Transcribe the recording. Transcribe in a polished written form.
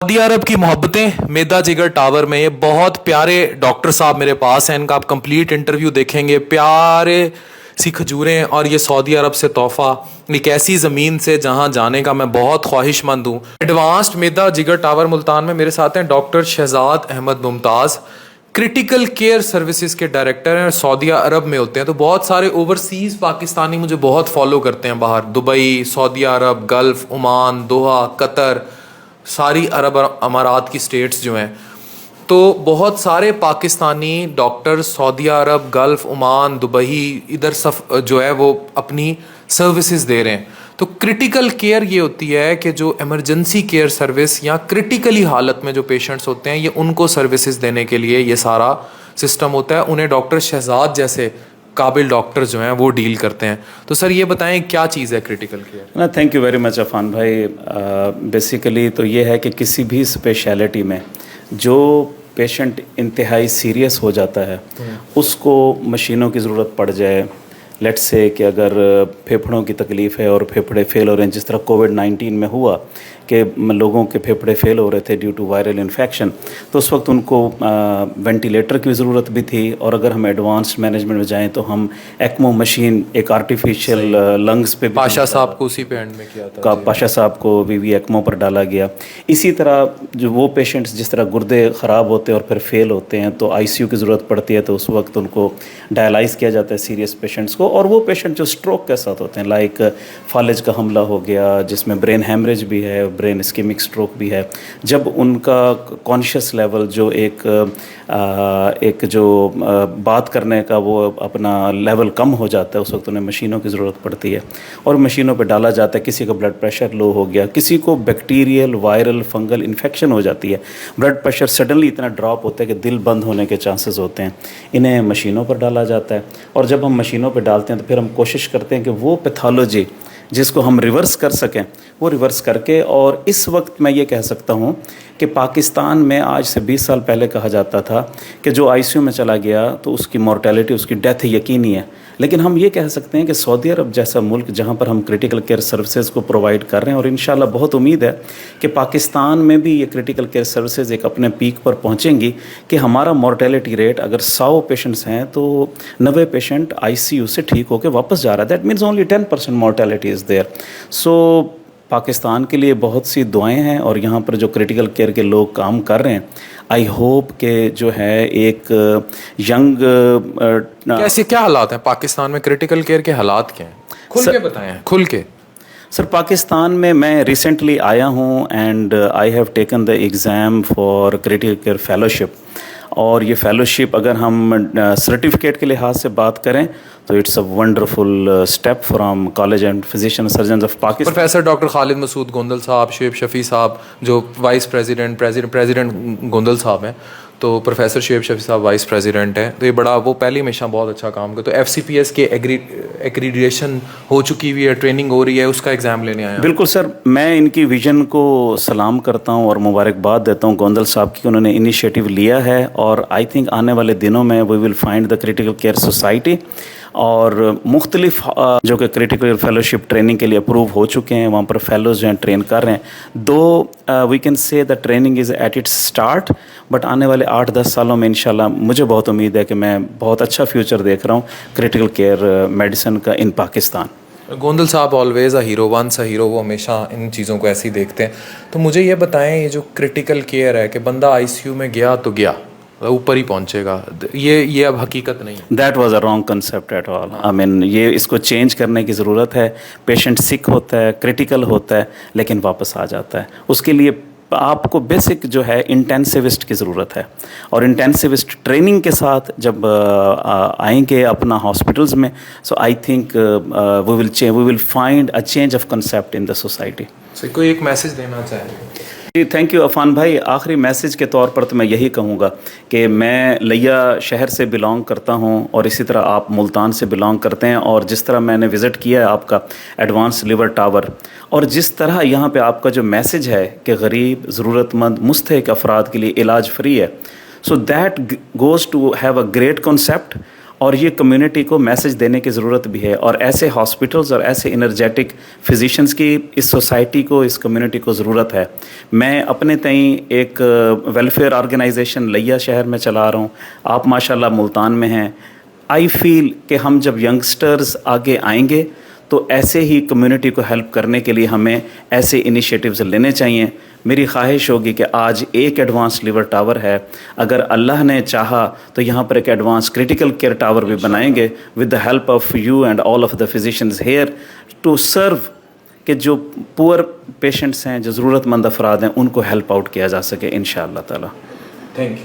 Saudi अरब की मोहब्बतें मेदा जिगर टावर में, ये बहुत प्यारे डॉक्टर साहब मेरे पास हैं। इनका आप कंप्लीट इंटरव्यू देखेंगे। प्यारे सी खजूरें और ये सऊदी अरब से तोहफा, एक ऐसी ज़मीन से जहां जाने का मैं बहुत ख्वाहिशमंद हूँ। एडवांस्ड मेदा जिगर टावर मुल्तान में मेरे साथ हैं doctor Shahzad Ahmed Mumtaz, critical care services के डायरेक्टर हैं और सऊदी अरब में होते हैं। तो बहुत सारे ओवरसीज़ पाकिस्तानी मुझे बहुत फॉलो करते हैं बाहर, दुबई, सऊदी अरब, गल्फ़, ओमान, दोहा, कतर, सारी अरब अमारात की स्टेट्स जो हैं। तो बहुत सारे पाकिस्तानी डॉक्टर सऊदी अरब, गल्फ़, ओमान, दुबई इधर जो है वो अपनी सर्विसेज दे रहे हैं। तो क्रिटिकल केयर ये होती है कि जो एमरजेंसी केयर सर्विस या क्रिटिकली हालत में जो पेशेंट्स होते हैं, ये उनको सर्विसेज देने के लिए ये सारा सिस्टम होता है। उन्हें डॉक्टर शहजाद जैसे काबिल डॉक्टर जो हैं वो डील करते हैं। तो सर ये बताएं क्या चीज़ है क्रिटिकल केयर? ना, thank you very much Affan भाई। बेसिकली तो ये है कि किसी भी स्पेशलिटी में जो पेशेंट इंतहाई सीरियस हो जाता है उसको मशीनों की ज़रूरत पड़ जाए। लेट्स से कि अगर फेफड़ों की तकलीफ़ है और फेफड़े फेल हो रहे हैं, जिस तरह कोविड-19 में हुआ कि लोगों के फेफड़े फेल हो रहे थे ड्यू टू वायरल इन्फेक्शन, तो उस वक्त उनको वेंटिलेटर की ज़रूरत भी थी। और अगर हम एडवांस्ड मैनेजमेंट में जाएं तो हम एक्मो मशीन, एक आर्टिफिशियल लंग्स पे, पाशा साहब को उसी पे एंड में किया था, पाशा साहब को वीवी एक्मो पर डाला गया। इसी तरह जो वो पेशेंट्स जिस तरह गुर्दे ख़राब होते हैं और फिर फेल होते हैं तो आईसीयू की ज़रूरत पड़ती है, तो उस वक्त उनको डायलाइज़ किया जाता है सीरियस पेशेंट्स को। और वो पेशेंट जो स्ट्रोक के साथ होते हैं, लाइक फालिज का हमला हो गया जिसमें ब्रेन हेमरेज भी है, ब्रेन इस्केमिक स्ट्रोक भी है, जब उनका कॉन्शियस लेवल जो एक जो बात करने का वो अपना लेवल कम हो जाता है, उस वक्त उन्हें मशीनों की ज़रूरत पड़ती है और मशीनों पे डाला जाता है। किसी का ब्लड प्रेशर लो हो गया, किसी को बैक्टीरियल, वायरल, फंगल इन्फेक्शन हो जाती है, ब्लड प्रेशर सडनली इतना ड्रॉप होता है कि दिल बंद होने के चांसेस होते हैं, इन्हें मशीनों पर डाला जाता है। और जब हम मशीनों पर डालते हैं तो फिर हम कोशिश करते हैं कि वो पैथोलॉजी जिसको हम रिवर्स कर सकें वो रिवर्स करके। और इस वक्त मैं ये कह सकता हूँ कि पाकिस्तान में आज से 20 साल पहले कहा जाता था कि जो आईसीयू में चला गया तो उसकी मॉर्टेलिटी, उसकी डेथ यकीनी है। लेकिन हम ये कह सकते हैं कि सऊदी अरब जैसा मुल्क जहाँ पर हम क्रिटिकल केयर सर्विसेज को प्रोवाइड कर रहे हैं, और इंशाल्लाह बहुत उम्मीद है कि पाकिस्तान में भी ये क्रिटिकल केयर सर्विसेज एक अपने पीक पर पहुँचेंगी कि हमारा मॉर्टेलिटी रेट अगर 100 पेशेंट्स हैं तो 90 पेशेंट आईसीयू से ठीक होकर वापस जा रहा है। That means only 10% mortality is there. So Pakistan के लिए बहुत सी दुआएं हैं और यहाँ पर जो क्रिटिकल केयर के लोग काम कर रहे हैं, आई होप कि जो है एक यंग कैसे क्या हालात हैं पाकिस्तान में? क्रिटिकल केयर के हालात क्या हैं? खुल के बताएं, खुल के। सर, पाकिस्तान में मैं रिसेंटली आया हूँ and I have taken the exam for critical care fellowship. और ये फेलोशिप अगर हम सर्टिफिकेट के लिहाज से बात करें तो it's a wonderful step from college and physician surgeon of Pakistan. Professor doctor Khalid Masood Gondal sahab, Shoaib Shafi साहब जो वाइस प्रेसिडेंट गोंदल साहब हैं, तो प्रोफेसर शुएब शफ़ी साहब वाइस प्रेसिडेंट हैं। तो ये बड़ा, वो पहले हमेशा बहुत अच्छा काम करते। तो एफसीपीएस के एक्रीडिएशन हो चुकी हुई है, ट्रेनिंग हो रही है, उसका एग्ज़ाम लेने आया। बिल्कुल सर, मैं इनकी विजन को सलाम करता हूँ और मुबारकबाद देता हूँ गोंदल साहब की, उन्होंने इनिशिएटिव लिया है। और आई थिंक आने वाले दिनों में we will find the critical care society और मुख्तलिफ जो कि क्रिटिकल फेलोशिप ट्रेनिंग के लिए अप्रूव हो चुके हैं, वहाँ पर फेलोज जो हैं ट्रेन कर रहे हैं। Though we can say the training is at its start, but आने वाले 8-10 सालों में इंशाल्लाह मुझे बहुत उम्मीद है कि मैं बहुत अच्छा फ्यूचर देख रहा हूँ क्रिटिकल केयर मेडिसिन का इन Pakistan. Gondal sahab always a hero, once a hero, वो हमेशा इन चीज़ों को ऐसे ही देखते हैं। तो मुझे ये बताएं, ये जो क्रिटिकल केयर है कि बंदा आईसीयू में गया तो गया, ऊपर ही पहुंचेगा, ये अब हकीकत नहीं है। That was a wrong concept at all. I mean ये इसको चेंज करने की ज़रूरत है। पेशेंट सिक होता है, क्रिटिकल होता है, लेकिन वापस आ जाता है। उसके लिए आपको बेसिक जो है इंटेंसिविस्ट की ज़रूरत है, और इंटेंसिविस्ट ट्रेनिंग के साथ जब आएंगे अपना हॉस्पिटल्स में, so I think we will find a change of concept in the society. कोई एक मैसेज देना चाहेंगे? जी, थैंक यू अफान भाई। आखिरी मैसेज के तौर पर तो मैं यही कहूँगा कि मैं लिया शहर से बिलोंग करता हूँ और इसी तरह आप मुल्तान से बिलोंग करते हैं, और जिस तरह मैंने विज़िट किया है आपका एडवांस लिवर टावर, और जिस तरह यहाँ पे आपका जो मैसेज है कि गरीब, ज़रूरतमंद, मुस्तहिक अफराद के लिए इलाज फ्री है, so that goes to have a great concept. اور یہ کمیونٹی کو میسج دینے کی ضرورت بھی ہے, اور ایسے ہاسپٹلز اور ایسے انرجیٹک فزیشنز کی اس سوسائٹی کو, اس کمیونٹی کو ضرورت ہے. میں اپنے تئیں ایک ویلفیئر آرگنائزیشن لیا شہر میں چلا رہا ہوں, آپ ماشاءاللہ ملتان میں ہیں. آئی فیل کہ ہم جب ینگسٹرز آگے آئیں گے تو ایسے ہی کمیونٹی کو ہیلپ کرنے کے لیے ہمیں ایسے انیشیٹوز لینے چاہیے. میری خواہش ہوگی کہ آج ایک ایڈوانس لیور ٹاور ہے, اگر اللہ نے چاہا تو یہاں پر ایک ایڈوانس کریٹیکل کیئر ٹاور بھی بنائیں گے with the help of you and all of the physicians here to serve, کہ جو پور پیشنٹس ہیں, جو ضرورت مند افراد ہیں, ان کو ہیلپ آؤٹ کیا جا سکے انشاءاللہ تعالی. Thank you.